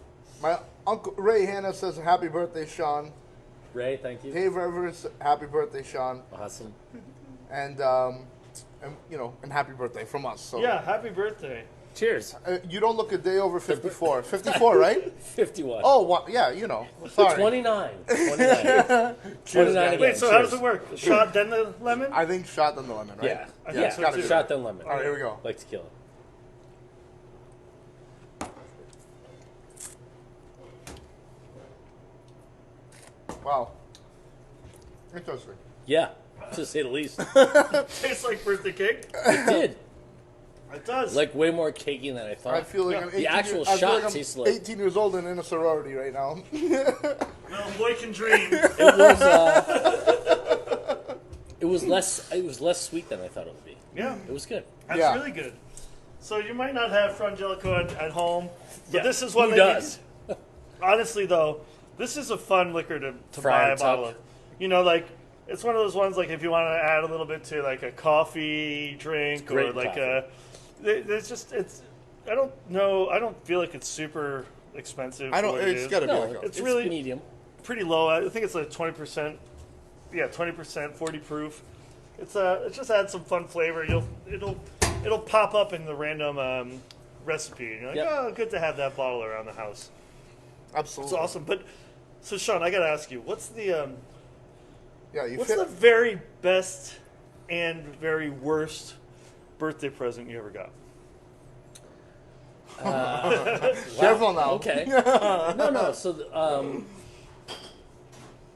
[SPEAKER 1] My uncle Ray Hanna says happy birthday, Shawn.
[SPEAKER 2] Ray, thank you.
[SPEAKER 1] Dave Rivers, happy birthday, Shawn.
[SPEAKER 2] Awesome.
[SPEAKER 1] And happy birthday from us. So
[SPEAKER 3] Yeah, happy birthday.
[SPEAKER 2] Cheers.
[SPEAKER 1] you don't look a day over 54. 54, right?
[SPEAKER 2] 51.
[SPEAKER 1] Oh, yeah, sorry.
[SPEAKER 2] 29. 29. 29 again.
[SPEAKER 3] Wait, so how
[SPEAKER 2] Cheers.
[SPEAKER 3] does it work? Shot, then the lemon?
[SPEAKER 1] I think shot then the lemon, right?
[SPEAKER 2] Yeah.
[SPEAKER 3] I
[SPEAKER 2] Yeah.
[SPEAKER 3] think so
[SPEAKER 1] gotta
[SPEAKER 3] too.
[SPEAKER 1] do
[SPEAKER 2] Shot
[SPEAKER 1] that.
[SPEAKER 2] then lemon.
[SPEAKER 1] All right, here we go.
[SPEAKER 2] Like tequila.
[SPEAKER 1] Wow. Interesting.
[SPEAKER 2] Yeah. To say the least.
[SPEAKER 3] Tastes like birthday cake.
[SPEAKER 2] It did.
[SPEAKER 3] It does.
[SPEAKER 2] Like way more cakey than I thought.
[SPEAKER 1] I feel like
[SPEAKER 3] Yeah.
[SPEAKER 1] I'm
[SPEAKER 2] The
[SPEAKER 1] 18
[SPEAKER 2] actual
[SPEAKER 1] years, I feel
[SPEAKER 2] shot
[SPEAKER 1] like I'm
[SPEAKER 2] tastes like-
[SPEAKER 1] 18 years old and in a sorority right now.
[SPEAKER 3] Well, boy can dream.
[SPEAKER 2] It was less sweet than I thought it would be.
[SPEAKER 3] Yeah,
[SPEAKER 2] It was good.
[SPEAKER 3] that's
[SPEAKER 1] Yeah.
[SPEAKER 3] really good. So you might not have Frangelico at home, but
[SPEAKER 2] Yeah,
[SPEAKER 3] this is one
[SPEAKER 2] who
[SPEAKER 3] that
[SPEAKER 2] does?
[SPEAKER 3] honestly, though, this is a fun liquor to
[SPEAKER 2] Friar
[SPEAKER 3] buy a bottle
[SPEAKER 2] Tuck.
[SPEAKER 3] of. You know, like, it's one of those ones, like, if you want to add a little bit to, like, a coffee drink or,
[SPEAKER 2] great
[SPEAKER 3] like,
[SPEAKER 2] coffee.
[SPEAKER 3] there's just, I don't know, I don't feel like it's super expensive.
[SPEAKER 1] I
[SPEAKER 3] for
[SPEAKER 1] don't.
[SPEAKER 3] what it
[SPEAKER 1] It's
[SPEAKER 3] is.
[SPEAKER 1] got to be
[SPEAKER 2] No,
[SPEAKER 1] like a,
[SPEAKER 3] It's really-
[SPEAKER 2] medium.
[SPEAKER 3] Pretty low. I think it's like 20%. Yeah, 20%, 40 proof. It just adds some fun flavor. It'll pop up in the random recipe. And you're like,
[SPEAKER 2] Yep.
[SPEAKER 3] oh, good to have that bottle around the house.
[SPEAKER 1] absolutely
[SPEAKER 3] It's awesome. But so Shawn, I gotta ask you, what's the
[SPEAKER 1] Yeah, you
[SPEAKER 3] what's
[SPEAKER 1] fit.
[SPEAKER 3] the very best and very worst birthday present you ever got?
[SPEAKER 1] Careful now.
[SPEAKER 2] Okay. No. So,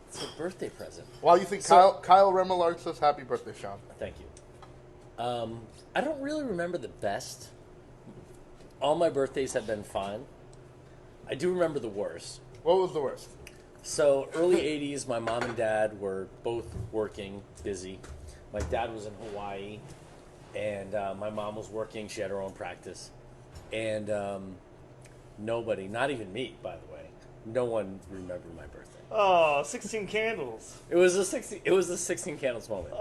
[SPEAKER 2] it's a birthday present.
[SPEAKER 1] While you think Kyle Remillard says happy birthday, Shawn.
[SPEAKER 2] Thank you. I don't really remember the best. All my birthdays have been fine. I do remember the worst.
[SPEAKER 1] What was the worst?
[SPEAKER 2] So early '80s, my mom and dad were both working, busy. My dad was in Hawaii, and my mom was working. She had her own practice, and nobody, not even me, by the way, no one remembered my birthday.
[SPEAKER 3] Oh, 16 candles.
[SPEAKER 2] It was a 16 candles moment.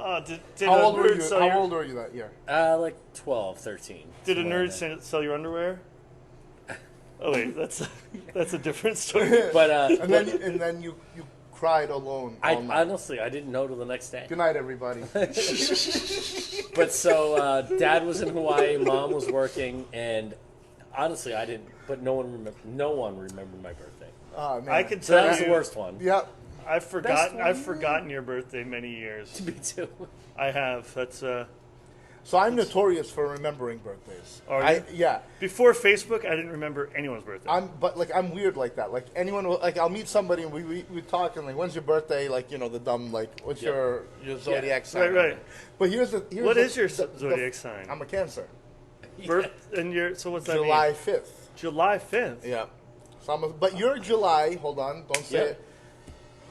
[SPEAKER 3] Did
[SPEAKER 1] How
[SPEAKER 3] a
[SPEAKER 1] old were
[SPEAKER 3] nerd
[SPEAKER 1] you?
[SPEAKER 3] sell
[SPEAKER 1] How
[SPEAKER 3] your-
[SPEAKER 1] old were you that year?
[SPEAKER 2] Like 12, 13.
[SPEAKER 3] Did a
[SPEAKER 2] somewhere in
[SPEAKER 3] nerd
[SPEAKER 2] there.
[SPEAKER 3] sell your underwear? Oh wait, that's a different story.
[SPEAKER 2] But
[SPEAKER 1] And then you cried alone all night.
[SPEAKER 2] honestly, I didn't know till the next day.
[SPEAKER 1] Good night, everybody.
[SPEAKER 2] But so dad was in Hawaii, mom was working, and honestly, I didn't. But no one remembered my birthday.
[SPEAKER 1] Oh, man.
[SPEAKER 3] I can
[SPEAKER 2] So
[SPEAKER 3] tell
[SPEAKER 2] that was
[SPEAKER 3] you,
[SPEAKER 2] the worst one.
[SPEAKER 1] Yep.
[SPEAKER 3] I've forgotten.
[SPEAKER 2] one?
[SPEAKER 3] I've forgotten your birthday many years.
[SPEAKER 2] Me too.
[SPEAKER 3] I have. That's
[SPEAKER 1] So I'm notorious for remembering birthdays.
[SPEAKER 3] Are you?
[SPEAKER 1] Yeah.
[SPEAKER 3] before Facebook. I didn't remember anyone's birthday.
[SPEAKER 1] I'm weird like that. Like anyone, like I'll meet somebody and we talk and like, when's your birthday? Like the dumb like, what's
[SPEAKER 2] Yeah.
[SPEAKER 1] your zodiac sign?
[SPEAKER 3] right.
[SPEAKER 1] But here's
[SPEAKER 3] What
[SPEAKER 1] the,
[SPEAKER 3] is your
[SPEAKER 1] the-
[SPEAKER 3] zodiac sign?
[SPEAKER 1] I'm a Cancer.
[SPEAKER 3] Birth and your so what's that
[SPEAKER 1] July
[SPEAKER 3] mean?
[SPEAKER 1] 5th.
[SPEAKER 3] July 5th.
[SPEAKER 1] Yeah. So but you're July. Hold on, don't say
[SPEAKER 2] Yeah.
[SPEAKER 1] it.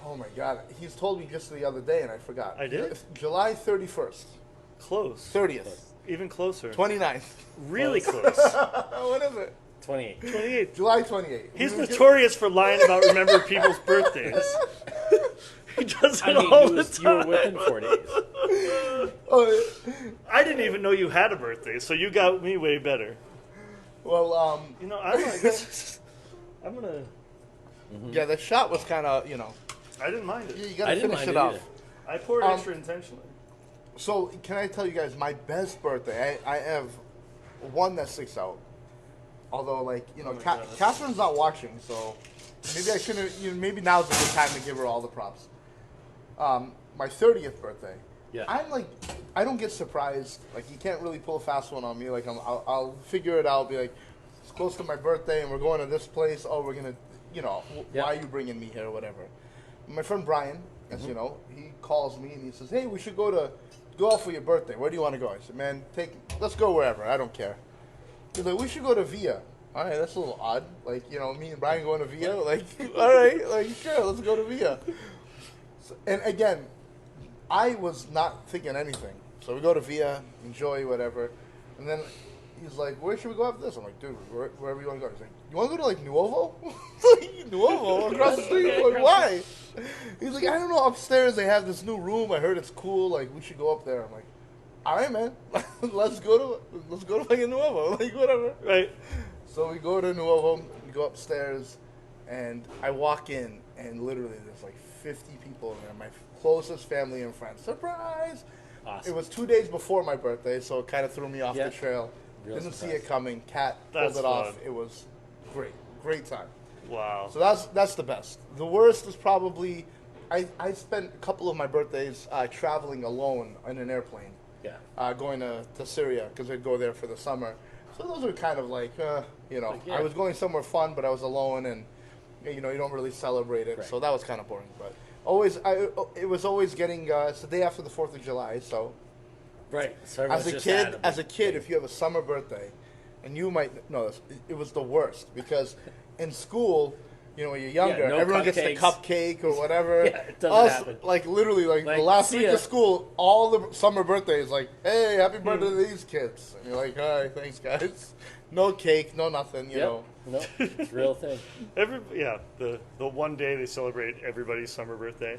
[SPEAKER 1] Oh my God, he's told me just the other day and I forgot.
[SPEAKER 3] I did?
[SPEAKER 1] July 31st,
[SPEAKER 3] Close.
[SPEAKER 1] 30th,
[SPEAKER 3] Even closer.
[SPEAKER 1] 29th.
[SPEAKER 3] Really close.
[SPEAKER 1] What is it?
[SPEAKER 2] 28.
[SPEAKER 3] 28th.
[SPEAKER 1] July 28th.
[SPEAKER 3] He's notorious for lying about remembering people's birthdays. He does it
[SPEAKER 2] I mean,
[SPEAKER 3] all
[SPEAKER 2] you
[SPEAKER 3] the
[SPEAKER 2] were
[SPEAKER 3] time.
[SPEAKER 2] within 4 days.
[SPEAKER 1] Oh,
[SPEAKER 3] I didn't even know you had a birthday, so you got me way better.
[SPEAKER 1] well,
[SPEAKER 3] You know, I guess I'm gonna.
[SPEAKER 1] yeah, the shot was kind of,
[SPEAKER 3] I didn't mind
[SPEAKER 1] you
[SPEAKER 3] it.
[SPEAKER 1] gotta
[SPEAKER 2] I didn't
[SPEAKER 1] finish
[SPEAKER 2] mind
[SPEAKER 1] it
[SPEAKER 2] it
[SPEAKER 1] off.
[SPEAKER 2] either.
[SPEAKER 3] I poured
[SPEAKER 1] Um,
[SPEAKER 3] extra intentionally.
[SPEAKER 1] So, can I tell you guys my best birthday? I have one that sticks out. Although, like,
[SPEAKER 3] my God, that's-
[SPEAKER 1] Catherine's not watching, so maybe I shouldn't. Maybe now's a good time to give her all the props. My 30th birthday.
[SPEAKER 2] Yeah.
[SPEAKER 1] I'm like, I don't get surprised. Like, you can't really pull a fast one on me. Like, I'll figure it out. Be like, it's close to my birthday, and we're going to this place. Oh, we're gonna,
[SPEAKER 2] Yeah.
[SPEAKER 1] why are you bringing me here, or whatever. My friend Brian, as you know, he calls me and he says, "Hey, we should go out for your birthday. Where do you want to go?" I said, "Man, let's go wherever. I don't care." He's like, "We should go to Via." All right, that's a little odd. Like, me and Brian going to Via. Like, all right, like sure, let's go to Via. And again, I was not thinking anything. So we go to Via, enjoy whatever, and then he's like, "Where should we go after this?" I'm like, "Dude, wherever you want to go." He's like, "You want to go to like Nuovo?" Like, Nuovo across the street? I'm like, why? He's like, "I don't know. Upstairs they have this new room. I heard it's cool. Like, we should go up there." I'm like, "All right, man. let's go to fucking Nuovo. Like, whatever."
[SPEAKER 3] Right.
[SPEAKER 1] So we go to Nuovo, we go upstairs, and I walk in, and literally there's like 50 people in there, my closest family and friends. Surprise!
[SPEAKER 2] Awesome.
[SPEAKER 1] It was 2 days before my birthday, so it kind of threw me off
[SPEAKER 2] Yeah.
[SPEAKER 1] the trail.
[SPEAKER 2] Real
[SPEAKER 1] Didn't see
[SPEAKER 2] surprise.
[SPEAKER 1] it coming. Cat
[SPEAKER 3] That's
[SPEAKER 1] pulled it off.
[SPEAKER 3] fun.
[SPEAKER 1] It was great time.
[SPEAKER 3] Wow.
[SPEAKER 1] So that's the best. The worst is probably I spent a couple of my birthdays traveling alone in an airplane.
[SPEAKER 2] Yeah.
[SPEAKER 1] Going to Syria because I'd go there for the summer. So those are kind of like,
[SPEAKER 2] yeah.
[SPEAKER 1] I was going somewhere fun, but I was alone, and you don't really celebrate it.
[SPEAKER 2] Right.
[SPEAKER 1] So that was kind of boring. But it was always getting. It's the day after the 4th of July, so
[SPEAKER 2] Right. So everyone's
[SPEAKER 1] As a
[SPEAKER 2] just
[SPEAKER 1] kid,
[SPEAKER 2] at a
[SPEAKER 1] as a
[SPEAKER 2] big
[SPEAKER 1] kid,
[SPEAKER 2] thing.
[SPEAKER 1] if you have a summer birthday, and you might know this, it was the worst because in school, when you're younger,
[SPEAKER 2] no
[SPEAKER 1] everyone gets the
[SPEAKER 2] cupcakes.
[SPEAKER 1] cupcake or whatever.
[SPEAKER 2] Yeah, it doesn't
[SPEAKER 1] Us,
[SPEAKER 2] happen.
[SPEAKER 1] like literally, like the
[SPEAKER 2] Like,
[SPEAKER 1] last
[SPEAKER 2] see
[SPEAKER 1] week
[SPEAKER 2] ya.
[SPEAKER 1] of school, all the summer birthdays, like, hey, happy birthday to these kids, and you're like, all right, thanks, guys. No cake, no nothing, you know.
[SPEAKER 2] No, it's a real thing.
[SPEAKER 3] The one day they celebrate everybody's summer birthday.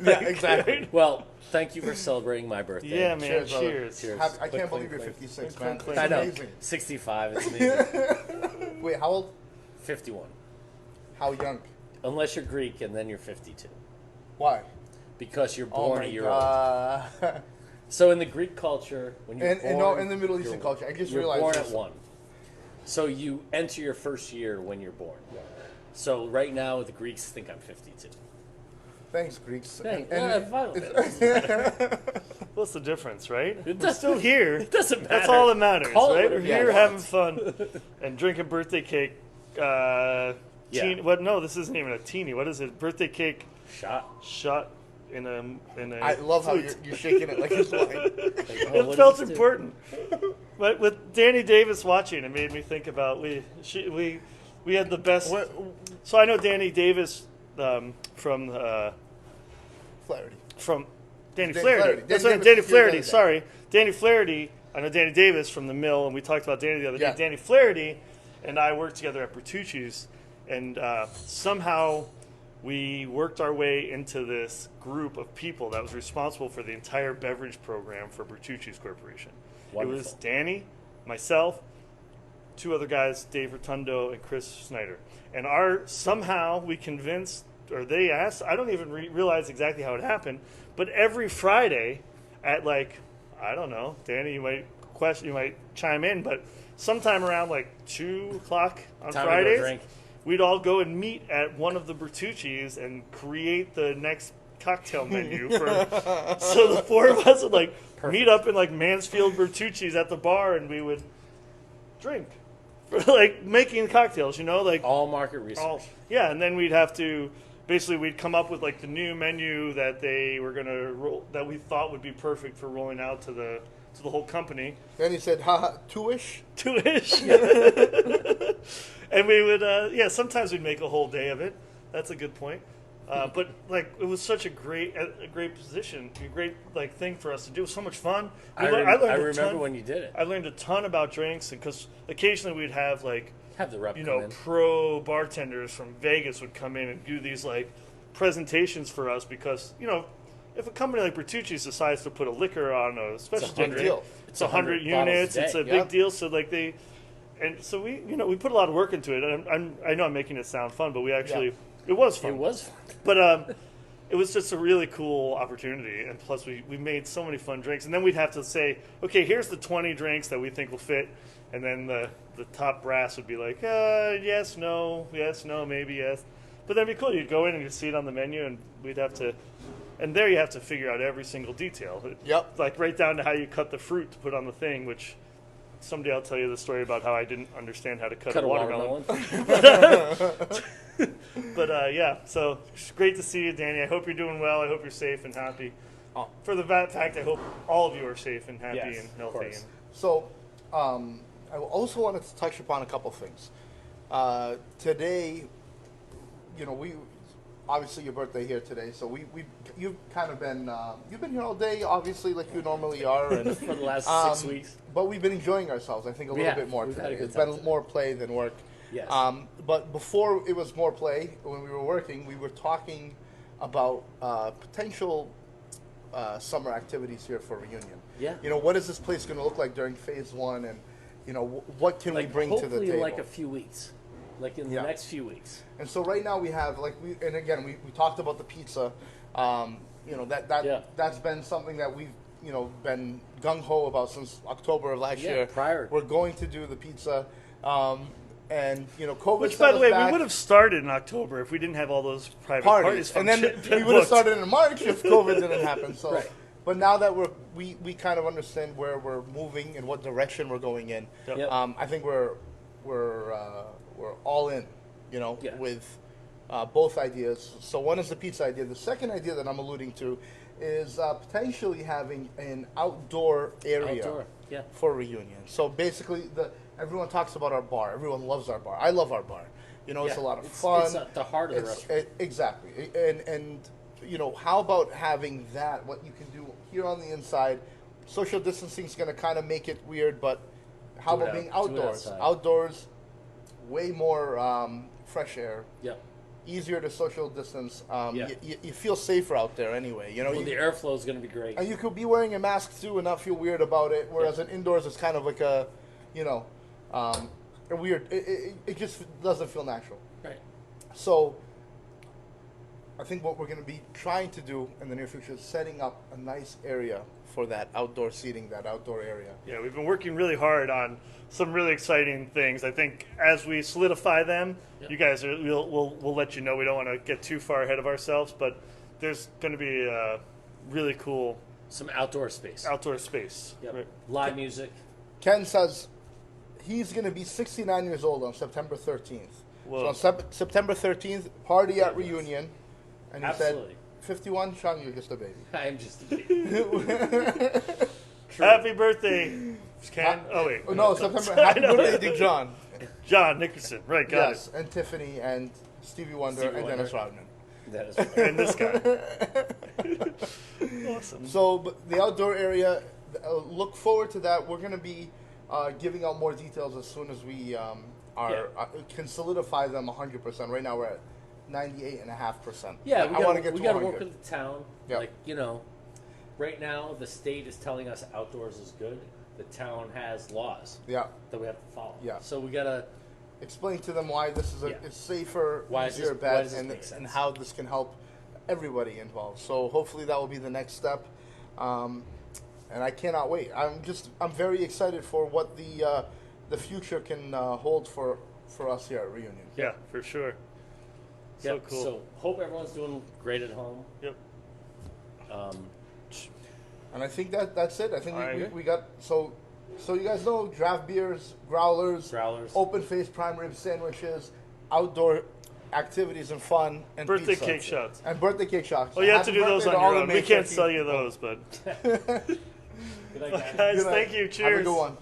[SPEAKER 1] Yeah, exactly.
[SPEAKER 2] Well, thank you for celebrating my birthday.
[SPEAKER 3] Yeah, man.
[SPEAKER 1] Cheers, brother.
[SPEAKER 3] Cheers.
[SPEAKER 2] Cheers.
[SPEAKER 1] I can't
[SPEAKER 2] Clink,
[SPEAKER 1] believe you're
[SPEAKER 2] clink,
[SPEAKER 1] 56,
[SPEAKER 3] clink,
[SPEAKER 1] man.
[SPEAKER 3] clink,
[SPEAKER 1] It's
[SPEAKER 2] I know.
[SPEAKER 1] amazing.
[SPEAKER 2] 65. It's amazing.
[SPEAKER 1] Wait, how old?
[SPEAKER 2] 51.
[SPEAKER 1] How young?
[SPEAKER 2] Unless you're Greek, and then you're 52.
[SPEAKER 1] Why?
[SPEAKER 2] Because you're
[SPEAKER 1] Oh
[SPEAKER 2] born
[SPEAKER 1] my
[SPEAKER 2] a year old.
[SPEAKER 1] god.
[SPEAKER 2] So in the Greek culture, when you're
[SPEAKER 1] And
[SPEAKER 2] born,
[SPEAKER 1] in the Middle
[SPEAKER 2] you're-
[SPEAKER 1] Eastern culture, I just
[SPEAKER 2] you're
[SPEAKER 1] realized
[SPEAKER 2] born
[SPEAKER 1] this.
[SPEAKER 2] at 1. So you enter your first year when you're born. So right now, the Greeks think I'm 52.
[SPEAKER 1] Thanks, Greeks.
[SPEAKER 2] Hey,
[SPEAKER 1] And-
[SPEAKER 2] fine with it.
[SPEAKER 3] What's the difference, right?
[SPEAKER 2] It
[SPEAKER 3] We're still here.
[SPEAKER 2] It doesn't matter.
[SPEAKER 3] That's all that matters,
[SPEAKER 2] Call it
[SPEAKER 3] right? We're
[SPEAKER 2] whatever you
[SPEAKER 3] here
[SPEAKER 2] want.
[SPEAKER 3] having fun and drinking birthday cake.
[SPEAKER 2] Yeah.
[SPEAKER 3] What? No, this isn't even a teeny. What is it? Birthday cake
[SPEAKER 2] Shot.
[SPEAKER 3] in a.
[SPEAKER 1] I love how
[SPEAKER 3] flute.
[SPEAKER 1] you're shaking it like it's wine.
[SPEAKER 2] Like, oh, what
[SPEAKER 3] It
[SPEAKER 2] does
[SPEAKER 3] felt
[SPEAKER 2] this do?
[SPEAKER 3] important. But with Danny Davis watching, it made me think about we had the best.
[SPEAKER 1] What-
[SPEAKER 3] So I know Danny Davis from
[SPEAKER 1] Flaherty.
[SPEAKER 3] Danny
[SPEAKER 1] Danny
[SPEAKER 3] Flaherty.
[SPEAKER 1] Flaherty.
[SPEAKER 3] That's
[SPEAKER 1] Danny
[SPEAKER 3] right,
[SPEAKER 1] Davis
[SPEAKER 3] Danny
[SPEAKER 1] was here the
[SPEAKER 3] Flaherty.
[SPEAKER 1] other day.
[SPEAKER 3] Sorry, Danny Flaherty. I know Danny Davis from the Mill, and we talked about Danny the other
[SPEAKER 1] Yeah.
[SPEAKER 3] day. Danny Flaherty and I worked together at Bertucci's, and somehow we worked our way into this group of people that was responsible for the entire beverage program for Bertucci's Corporation. It was
[SPEAKER 2] Wonderful.
[SPEAKER 3] Danny, myself, two other guys, Dave Rotundo and Chris Snyder. And somehow we convinced, or they asked, I don't even realize exactly how it happened, but every Friday at I don't know, Danny, you might chime in, but sometime around 2 o'clock on
[SPEAKER 2] Time to go
[SPEAKER 3] Fridays,
[SPEAKER 2] drink.
[SPEAKER 3] we'd all go and meet at one of the Bertucci's and create the next cocktail menu for. So the four of us would meet up in Mansfield Bertucci's at the bar, and we would drink for making cocktails.
[SPEAKER 2] All market research.
[SPEAKER 3] Yeah, and then we'd have to. Basically, we'd come up with the new menu that they were gonna roll, that we thought would be perfect for rolling out to the whole company.
[SPEAKER 1] Then he said, haha, two-ish?
[SPEAKER 3] Two-ish. And we would, sometimes we'd make a whole day of it. That's a good point. But it was such a great position, a great thing for us to do. It was so much fun.
[SPEAKER 2] I
[SPEAKER 3] learned a
[SPEAKER 2] remember
[SPEAKER 3] ton.
[SPEAKER 2] when you did it.
[SPEAKER 3] I learned a ton about drinks, and because occasionally we'd have
[SPEAKER 2] Have the rep come in.
[SPEAKER 3] pro bartenders from Vegas would come in and do these presentations for us because if a company like Bertucci's decides to put a liquor on a special
[SPEAKER 1] big
[SPEAKER 3] drink,
[SPEAKER 1] deal.
[SPEAKER 3] it's 100
[SPEAKER 2] bottles a
[SPEAKER 3] units.
[SPEAKER 2] day.
[SPEAKER 3] It's a
[SPEAKER 1] Yep.
[SPEAKER 3] big deal. So so we put a lot of work into it. And I know I'm making it sound fun, but we actually it was fun.
[SPEAKER 2] It was.
[SPEAKER 3] But it was just a really cool opportunity, and plus we made so many fun drinks. And then we'd have to say, okay, here's the 20 drinks that we think will fit, and then the top brass would be like, yes, no, maybe yes. But that'd be cool. You'd go in and you'd see it on the menu, and we'd have to, and there you have to figure out every single detail.
[SPEAKER 1] Yep.
[SPEAKER 3] Right down to how you cut the fruit to put on the thing, which someday I'll tell you the story about how I didn't understand how to cut a watermelon. But so it's great to see you, Danny. I hope you're doing well. I hope you're safe and happy.
[SPEAKER 1] Oh.
[SPEAKER 3] For the fact, I hope all of you are safe and happy
[SPEAKER 2] Yes,
[SPEAKER 3] and
[SPEAKER 2] of
[SPEAKER 3] healthy.
[SPEAKER 2] course.
[SPEAKER 1] So, I also wanted to touch upon a couple things. Today, we obviously your birthday here today, so you've kind of been you've been here all day, obviously, like you normally are, and
[SPEAKER 2] For the last 6 weeks.
[SPEAKER 1] But we've been enjoying ourselves. I think a little
[SPEAKER 2] have.
[SPEAKER 1] bit more
[SPEAKER 2] We've
[SPEAKER 1] today.
[SPEAKER 2] had a good
[SPEAKER 1] It's
[SPEAKER 2] time
[SPEAKER 1] been
[SPEAKER 2] today.
[SPEAKER 1] more play than work.
[SPEAKER 2] Yes.
[SPEAKER 1] But before it was more play, when we were working, we were talking about potential summer activities here for reunion.
[SPEAKER 2] Yeah.
[SPEAKER 1] What is this place going to look like during phase one, and what can we bring to the
[SPEAKER 2] hopefully
[SPEAKER 1] table?
[SPEAKER 2] in a few weeks. In the
[SPEAKER 1] Yeah.
[SPEAKER 2] next few weeks.
[SPEAKER 1] And so right now we have we talked about the pizza. That's been something that we've been gung ho about since October of last year.
[SPEAKER 2] prior.
[SPEAKER 1] We're going to do the pizza, and COVID.
[SPEAKER 3] Which,
[SPEAKER 1] set
[SPEAKER 3] by the
[SPEAKER 1] us
[SPEAKER 3] way,
[SPEAKER 1] back.
[SPEAKER 3] we would have started in October if we didn't have all those private parties.
[SPEAKER 1] and then
[SPEAKER 3] function-
[SPEAKER 1] we would have
[SPEAKER 3] booked.
[SPEAKER 1] started in March if COVID didn't happen. So,
[SPEAKER 2] Right.
[SPEAKER 1] but now that we kind of understand where we're moving and what direction we're going in,
[SPEAKER 3] Yep.
[SPEAKER 2] Yep.
[SPEAKER 1] I think we're all in,
[SPEAKER 2] Yeah.
[SPEAKER 1] with both ideas. So one is the pizza idea. The second idea that I'm alluding to is potentially having an outdoor area
[SPEAKER 2] Outdoor, yeah.
[SPEAKER 1] for a reunion. So basically, everyone talks about our bar. Everyone loves our bar. I love our bar. You know, it's a
[SPEAKER 2] Yeah,
[SPEAKER 1] lot of fun.
[SPEAKER 2] It's at the heart of the restaurant.
[SPEAKER 1] Exactly. And you know, how about having that? What you can do here on the inside. Social distancing is going to kind of make it weird, but how
[SPEAKER 2] Do it
[SPEAKER 1] about being
[SPEAKER 2] out- do it
[SPEAKER 1] outdoors?
[SPEAKER 2] outside.
[SPEAKER 1] Outdoors, way more fresh air.
[SPEAKER 2] Yep.
[SPEAKER 1] Easier to social distance.
[SPEAKER 2] Yeah.
[SPEAKER 1] You feel safer out there anyway. You know,
[SPEAKER 2] Well, the airflow is going to be great.
[SPEAKER 1] and you could be wearing a mask too and not feel weird about it. Whereas in indoors, it's kind of like a, you know, a weird. It just doesn't feel natural.
[SPEAKER 2] Right.
[SPEAKER 1] So, I think what we're going to be trying to do in the near future is setting up a nice area for that outdoor seating, that outdoor area.
[SPEAKER 3] Yeah, we've been working really hard on some really exciting things. I think as we solidify them,
[SPEAKER 2] Yep.
[SPEAKER 3] you guys are, we'll let you know. We don't want to get too far ahead of ourselves, but there's going to be a really cool
[SPEAKER 2] Some outdoor space.
[SPEAKER 3] outdoor space.
[SPEAKER 2] Yep.
[SPEAKER 3] Right.
[SPEAKER 2] Live music.
[SPEAKER 1] Ken says he's going to be 69 years old on September 13th.
[SPEAKER 3] Whoa.
[SPEAKER 1] So on September 13th, party at reunion. And he
[SPEAKER 2] Absolutely.
[SPEAKER 1] said, 51, Shawn, you're just a baby.
[SPEAKER 2] I am just a baby. True.
[SPEAKER 3] Happy birthday, Ken. Oh, wait.
[SPEAKER 1] No, September. Happy birthday to John.
[SPEAKER 3] John Nickerson. Right, got
[SPEAKER 1] Yes, and Tiffany and Stevie Wonder
[SPEAKER 2] Stevie
[SPEAKER 1] and
[SPEAKER 2] Wonder.
[SPEAKER 1] Dennis Rodman.
[SPEAKER 2] That is
[SPEAKER 3] it. And this guy. Awesome.
[SPEAKER 1] So but the outdoor area, look forward to that. We're going to be giving out more details as soon as we can solidify them 100%. Right now we're at 98.5%.
[SPEAKER 2] Yeah,
[SPEAKER 1] I want to get
[SPEAKER 2] we
[SPEAKER 1] to
[SPEAKER 2] got to
[SPEAKER 1] 100.
[SPEAKER 2] work with the town.
[SPEAKER 1] Yeah.
[SPEAKER 2] Like, you know, right now the state is telling us outdoors is good. The town has laws
[SPEAKER 1] Yeah.
[SPEAKER 2] that we have to follow.
[SPEAKER 1] Yeah.
[SPEAKER 2] So we got to
[SPEAKER 1] Explain to them why this is a
[SPEAKER 2] Yeah.
[SPEAKER 1] it's safer,
[SPEAKER 2] Why is
[SPEAKER 1] easier
[SPEAKER 2] this-
[SPEAKER 1] bet,
[SPEAKER 2] why does this
[SPEAKER 1] and
[SPEAKER 2] make sense?
[SPEAKER 1] how this can help everybody involved. So hopefully that will be the next step. And I cannot wait. I'm very excited for what the future can hold for us here at Reunion.
[SPEAKER 3] Yeah, for sure. So
[SPEAKER 2] Yep.
[SPEAKER 3] cool.
[SPEAKER 2] So hope everyone's doing great at home.
[SPEAKER 3] Yep.
[SPEAKER 1] And I think that's it. I think
[SPEAKER 3] I
[SPEAKER 1] we
[SPEAKER 3] agree.
[SPEAKER 1] got so you guys know draft beers, growlers, open faced prime rib sandwiches, outdoor activities and fun, and
[SPEAKER 3] Birthday
[SPEAKER 1] pizza.
[SPEAKER 3] cake shots.
[SPEAKER 1] And birthday cake shots.
[SPEAKER 3] Oh, you have to
[SPEAKER 1] Happy
[SPEAKER 3] do those
[SPEAKER 1] birthday
[SPEAKER 3] on
[SPEAKER 1] to all
[SPEAKER 3] your
[SPEAKER 1] the
[SPEAKER 3] own.
[SPEAKER 1] May
[SPEAKER 3] We can't
[SPEAKER 1] 13th
[SPEAKER 3] sell you those, but
[SPEAKER 2] Good night, guys.
[SPEAKER 3] guys,
[SPEAKER 1] Good night.
[SPEAKER 3] thank you.
[SPEAKER 1] Have a
[SPEAKER 3] Cheers.
[SPEAKER 1] good one.